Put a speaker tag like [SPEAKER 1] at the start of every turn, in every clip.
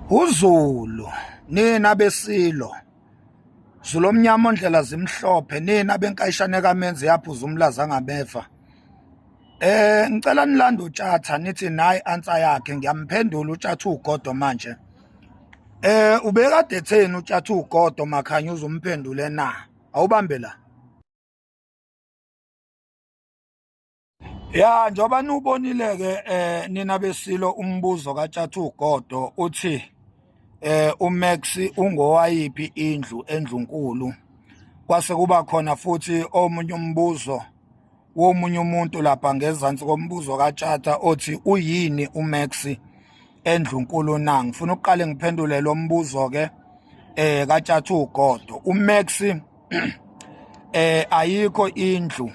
[SPEAKER 1] uZulu, nina besilo, Zulu omnyama ondlela zimhlophe, nina benkayishane kamenzi yaphuza umlaza angabefa. Ngicela nilanda uTshatha nithi nayi answer yakhe ngiyamphendula uTshatha ugodo manje. Ubekade etheni uTshatha ugodo makhanya uzumphendule na? Awubambe la. Ya njoba nubonile ke nina besilo umbuzo kaTshatha ugodo uthi uMax ungowayiphi indlu endlunkulu. Kwase kuba khona futhi omunye umbuzo womunye umuntu lapha ngezansi kombuzo kaTshatha othi uyini uMax endlunkulu na. Ngifuna uqale ngiphendule lo mbuzo ke kaTshatha ugodo. uMax ayikho indlu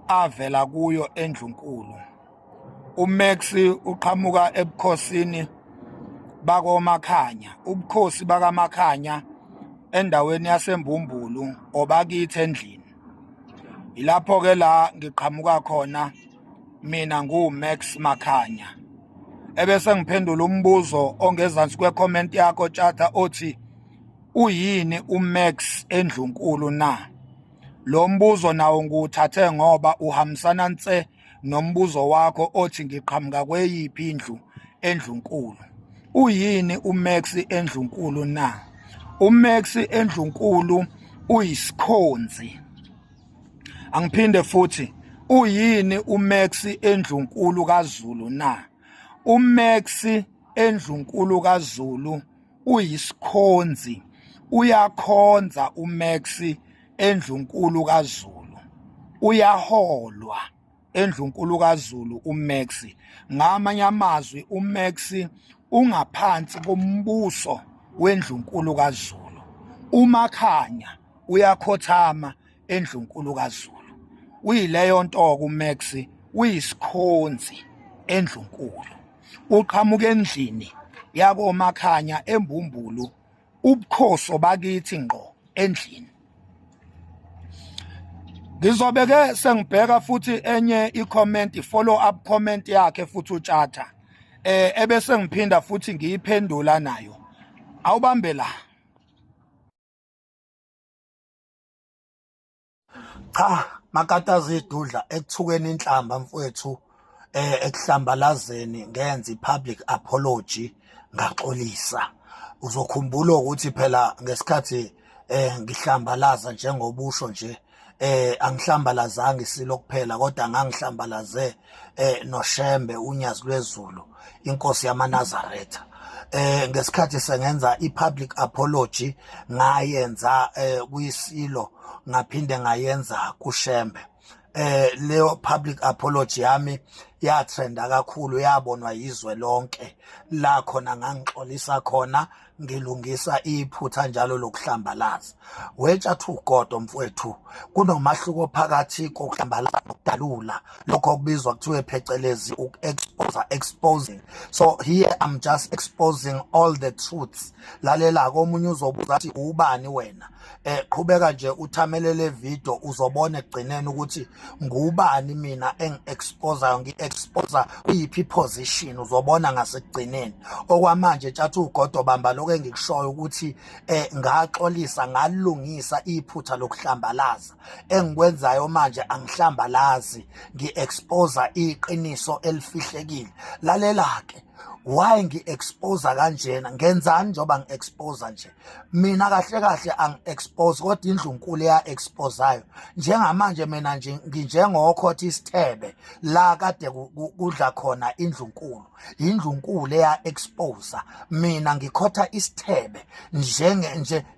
[SPEAKER 1] avela kuyo endlunkulu. uMax uqhamuka ebukhosini bakoMakhanya, ubukhosi bakaMakhanya endaweni yaseMbumbulu obakithi endlini. Ilapho ke la ngiqhamuka khona mina nguMax Makhanya. Ebese ngiphendula umbuzo ongezansi kwecomment yakho Tshata othi uyini uMax endlunkulu na. Lo mbuzo nawo nguthathe ngoba uhambisana nse nombuzo wakho othi ngiqhamuka kweyiphi indlu endlunkulu. Uyini uMax endlunkulu na? uMax endlunkulu uyisikhonzi. Angiphinde futhi, uyini uMax endlunkulu kaZulu na? uMax endlunkulu kaZulu uyisikhonzi. Uyakhonza uMax endlunkulu kaZulu. Uyaholwa endlunkulu kaZulu uMax. Ngamanye amazwi uMax ungaphansi kombuso wendlunkulu kaZulu. uMakhanya uyakhothama endlunkulu kaZulu. Uyileyo nto uMax uyisikhonzi endlunkulu. Uqhamuka endlini yakoMakhanya eMbumbulu, ubukhosi bakithi ngqo endlini. Ngizobe ke sengibheka futhi enye i-comment, follow up comment yakhe futhi uTshatha. Ebese ngiphinda futhi ngiyiphendula nayo. Awubambe la. Cha, makatazi idudla ekuthukeni inhlamba mfowethu ekuhlambalazeni ngenza i-public apology ngaxolisa. Uzokhumbula ukuthi phela ngesikhathi ngihlambalaza njengobusho nje angihlambalazanga isilo kuphela kodwa ngangihlambalaze noShembe unyazi lweZulu inkosi yamaNazaretha. Ngesikhathi sengenza i-public apology ngayenza kuyisilo ngaphinde ngayenza kuShembe. Leyo public apology yami yatrenda kakhulu, yabonwa yizwe lonke. La khona ngangixolisa khona ngilungisa iphutha njalo lokuhlambalaza. WeTshatha ugodo mfowethu, kunomahluko phakathi kokuhlambalaza nokudalula, lokho kubizwa kuthiwe phecelezi exposing. So here I'm just exposing all the truths. Lalela komunye uzobuza ukuthi ubani wena. Qhubeka nje uthamelele video uzobona ekugcineni ukuthi ngubani mina engi-exposayo, ngi-exposa kuyiphi position uzobona ngasekugcineni. Okwamanje Tshata ugodo bamba lokho engikushoyo ukuthi ngaxolisa ngalungisa iphutha lokuhlambalaza. Engikwenzayo manje angihlambalazi, ngi-exposa iqiniso elifihlekile. Lalela ke, why ngi-exposa kanjena? Ngenzani njoba ngi-exposa nje? Mina kahle kahle angi-expose kodwa indlunkulu ya-exposayo. Njengamanje mina nje nginjengokhotha isithebe la kade kudla khona indlunkulu. Indlunkulu eya-exposa. Mina ngikhotha isithebe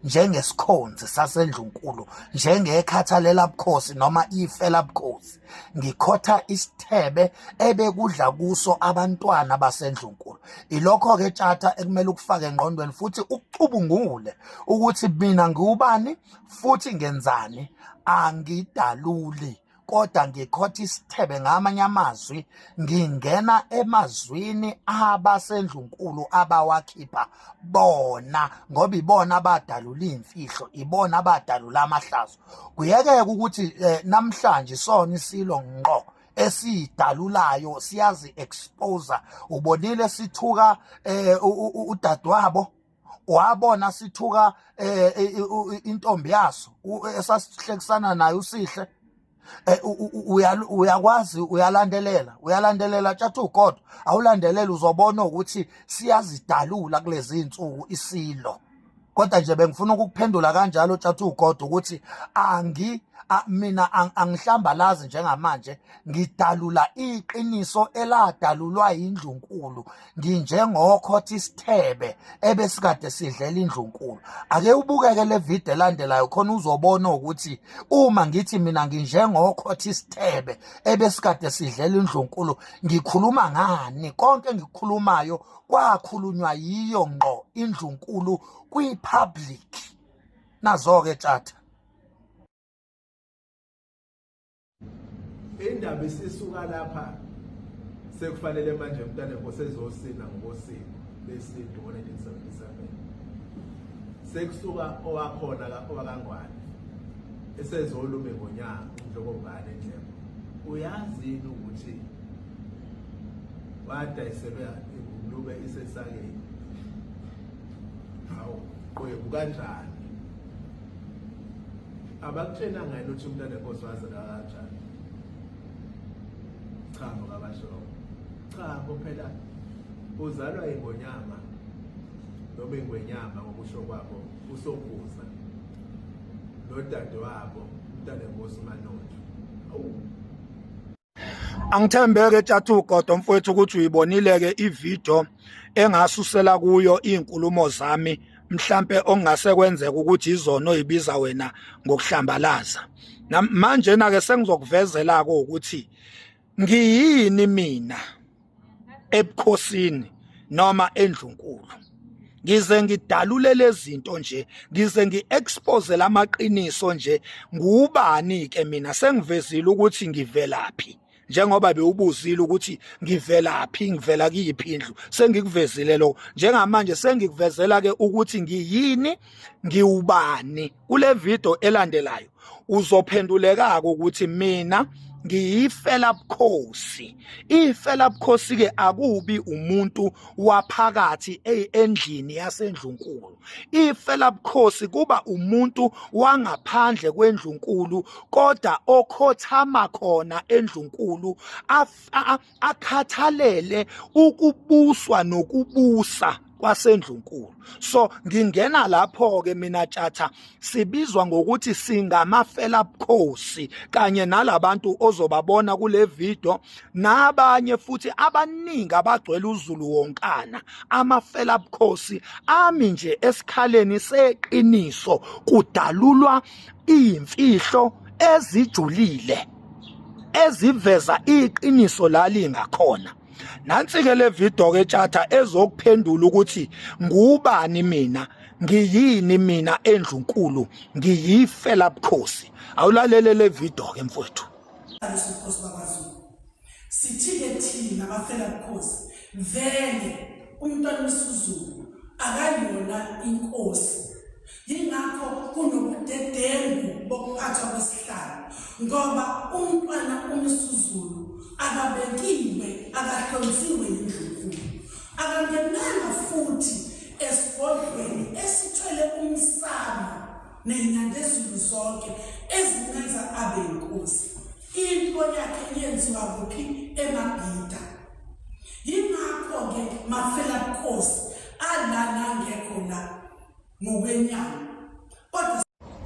[SPEAKER 1] njengesikhonzi sasendlunkulu, njengekhathalela bukhosi noma ifela bukhosi. Ngikhotha isithebe ebekudla kuso abantwana basendlunkulu. Ilokho ke Tshata ekumele ukufake engqondweni futhi ukucubungule ukuthi mina ngubani futhi ngenzani. Angidaluli kodwa ngikhotha isithebe. Ngamanye amazwi ngingena emazwini abasendlunkulu abawakhipha bona, ngoba ibona abadalula imfihlo, ibona abadalula amahlazo. Kuyekeke ukuthi namhlanje sona isilo ngqo esiyidalulayo siyazi expose. Ubonile sithuka udadewabo, wabona sithuka intombi yaso esasihlekisana nayo uSihle. Uyakwazi uyalandelela tjathu uGodo, awulandelela uzobona ukuthi siyazidalula kulezi insuku isilo. Kodwa nje bengifuna ukukuphendula kanjalo tjathu uGodo ukuthi mina angihlambalazi njengamanje, ngidalula iqiniso eladalulwa indlunkulu. Nginjengokhothi isithebe ebesikade sidlela indlunkulu. Ake ubukeke le video elandelayo khona uzobona ukuthi uma ngithi mina nginjengokhothi isithebe ebesikade sidlela indlunkulu ngikhuluma ngani. Konke engikukhulumayo kwakhulunywa yiyo ngqo indlunkulu kwi-public. Nazo-ke tjatha.
[SPEAKER 2] Indaba isisuka lapha sekufanele manje umntana ngosezosina ngosini besintu ngo-1977 sekusuka owakhona owakangwane esezolume ngonyaka uNdlokongane Ndlebe. Uyazini ukuthi wadayiselwe ingulube isesakeni? Hawu kwebo kanjani? Abakutshena ngani ukuthi umntana Nkosi wazalwa kanjani? Cha ngabasho. Cha phela uzalwa ingonyama noma ingwenyama ngokusho kwabo uSokhuza nodadewabo umntana Nkosi uManotho.
[SPEAKER 1] Angithembeke tjathu uGodo mfowethu ukuthi uyibonile-ke ivideo engasusela kuyo inkulumo zami, mhlambe ongase kwenzeka ukuthi izona oyibiza wena ngokuhlambalaza. Manje na ke sengizokuvezela ko ukuthi ngiyini mina ebukhosini noma endlunkulu. Ngize ngidalule lezinto nje, ngize ngiexpose lamaqiniso nje. Ngubani ke mina sengivezile ukuthi ngivelaphi, njengoba bewubuzile ukuthi ngivelaphi, ngivela kuyiphi indlu, sengikuvezile lo. Njengamanje sengikuvezela ke ukuthi ngiyini, ngiwubani. Kule video elandelayo uzophenduleka ukuthi mina ngiyifela bukhosi. Ifela bukhosi ke akubi umuntu waphakathi endlini yasendlunkulu. Ifela bukhosi kuba umuntu wangaphandle kwendlunkulu kodwa okhothama khona endlunkulu akhathalele ukubuswa nokubusa kwasendlunkulu. So ngingena lapho ke mina tjatha sibizwa ngokuthi singamafela bukhosi kanye nalabantu ozobabona kule video nabanye futhi abaningi abagcwele uZulu wonkana. Amafela bukhosi ami nje esikhaleni seqiniso kudalulwa imfihlo ezijulile eziveza iqiniso lalingakhona. Nansi ke le video ke tjatha ezokuphendula ukuthi ngubani mina, ngiyini mina endlunkulu, ngiyifela bukhosi. Awulalele le video ke mfowethu.
[SPEAKER 3] Sithi ke thina abafela bukhosi vele umntwana uSizulu akayona inkosi. Yingakho kunobudedengu bokuphathwa kwesihlalo ngoba umntwana uMsuzulu akabekiwe, akahlonziwe indlunkulu, akangenanga futhi esigodlweni esithwele umsamo nenyandezulu zonke ezimenza abe inkosi. Into yakhe yenziwa kuphi? eMabhida. Yingakho-ke mafela bukhosi alana ngekho la ngokwenyama. Kodwa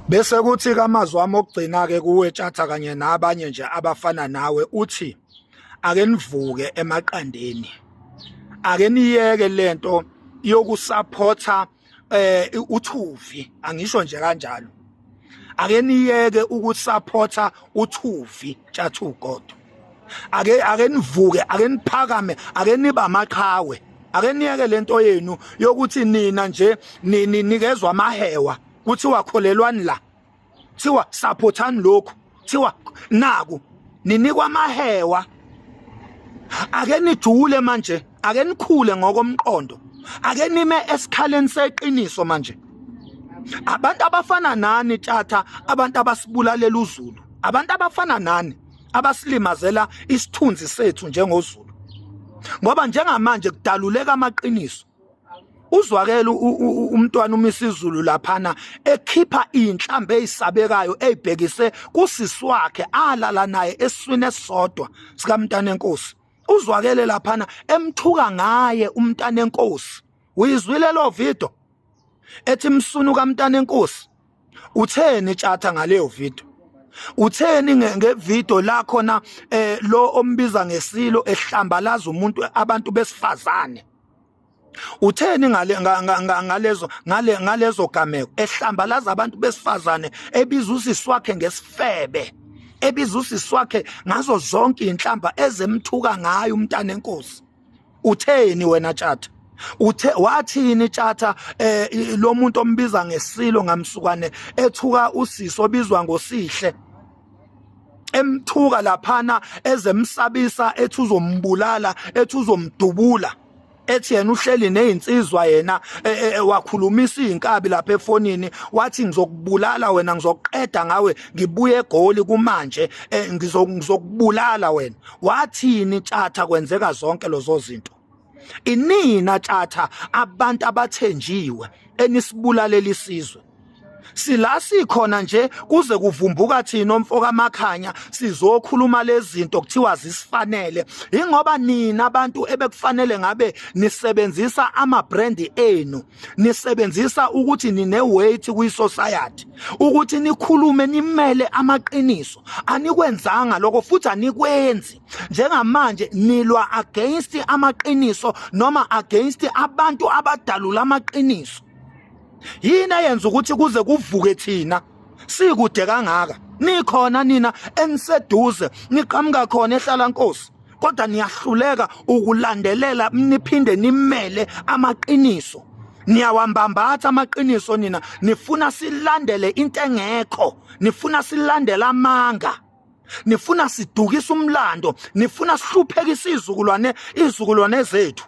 [SPEAKER 1] Bese kuthi kamazwi wami okugcina ke kuwe tjatha kanye nabanye nje abafana nawe uthi ake nivuke emaqandeni, ake niyeke lento yokusupporta uThuvi, angisho nje kanjalo. Ake niyeke ukusupporta uThuvi tjatha uGodo. Ake nivuke, ake niphakame, ake niba amaqhawe. Ake niyeke lento yenu yokuthi nina nje nikezwe amahewa, kuthiwa kholelwani la, kuthiwa supportani lokhu, kuthiwa naku ninikwa amahewa. Ake nijule manje, ake nikhule ngokomqondo, ake nime esikhaleni seqiniso manje. Abantu abafana nani tjatha, abantu abasibulalela uZulu, abantu abafana nani, abasilimazela isithunzi sethu njengoZulu. Ngoba njengamanje kudaluleka amaqiniso. Uzwakela umntwana uMisizulu laphana ekhipha inhlambe ezisabekayo ezibhekise kusisi wakhe alala naye eswini esodwa sikaMntana Enkosi. Uzwakele laphana emthuka ngaye uMntana Enkosi. Uyizwile lo video ethi msunu kaMntana Enkosi. Utheni tjatha ngaleyo video? Utheni ngevideo la khona lo ombiza ngesilo ehlambalaza umuntu abantu besifazane? Utheni ngalezo gameko ehlambalaza abantu besifazane ebiza usisi wakhe ngesifebe, ebiza usisi wakhe ngazo zonke inhlamba ezemthuka ngayo uMntana Enkosi? Utheni wena tjatha? Wathini tjatha lo muntu ombiza ngesilo ngamsukwane ethuka usisi obizwa ngosihle, emthuka laphana ezemsabisa ethi uzombulala, ethi uzomdubula, ethi yena uhleli nezinsizwa yena wakhulumisa izinkabi lapha efonini wathi ngizokubulala wena, ngizoqeda ngawe, ngibuye eGoli kumanje ngizokubulala wena. Wathini tjatha kwenzeka zonke lezo zinto? Inina tjatha abantu abathenjiwe enisibulalela isizwe. Sila sikhona nje kuze kuvumbuka thina omfoka amakhanya sizokhuluma lezi zinto kuthiwa zisifanele. Ingoba nina abantu ebekufanele ngabe nisebenzisa ama-brand enu, nisebenzisa ukuthi nine weight kwi-society, ukuthi nikhulume nimele amaqiniso. Anikwenzanga lokho futhi anikwenzi. Njengamanje nilwa against amaqiniso noma against abantu abadalula amaqiniso. Yini eyenza ukuthi kuze kuvuke thina sikude kangaka? Nikhona nina eniseduze, niqhamuka khona ehlala Nkosi, kodwa niyahluleka ukulandelela niphinde nimele amaqiniso. Niyawambambatha amaqiniso nina, nifuna silandele into engekho, nifuna silandele amanga, nifuna sidukise umlando, nifuna sihluphekise izizukulwane zethu.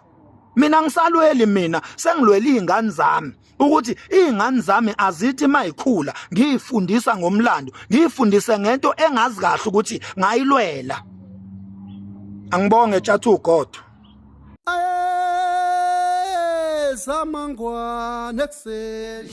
[SPEAKER 1] Mina ngisalweli, mina sengilwela izingane zami ukuthi izingane zami azithi mayikhula ngiyifundisa ngomlando, ngiyifundise ngento engazi kahle ukuthi ngayilwela. Angibonge tjatha uGodo.
[SPEAKER 4] Zamangwane kuseni.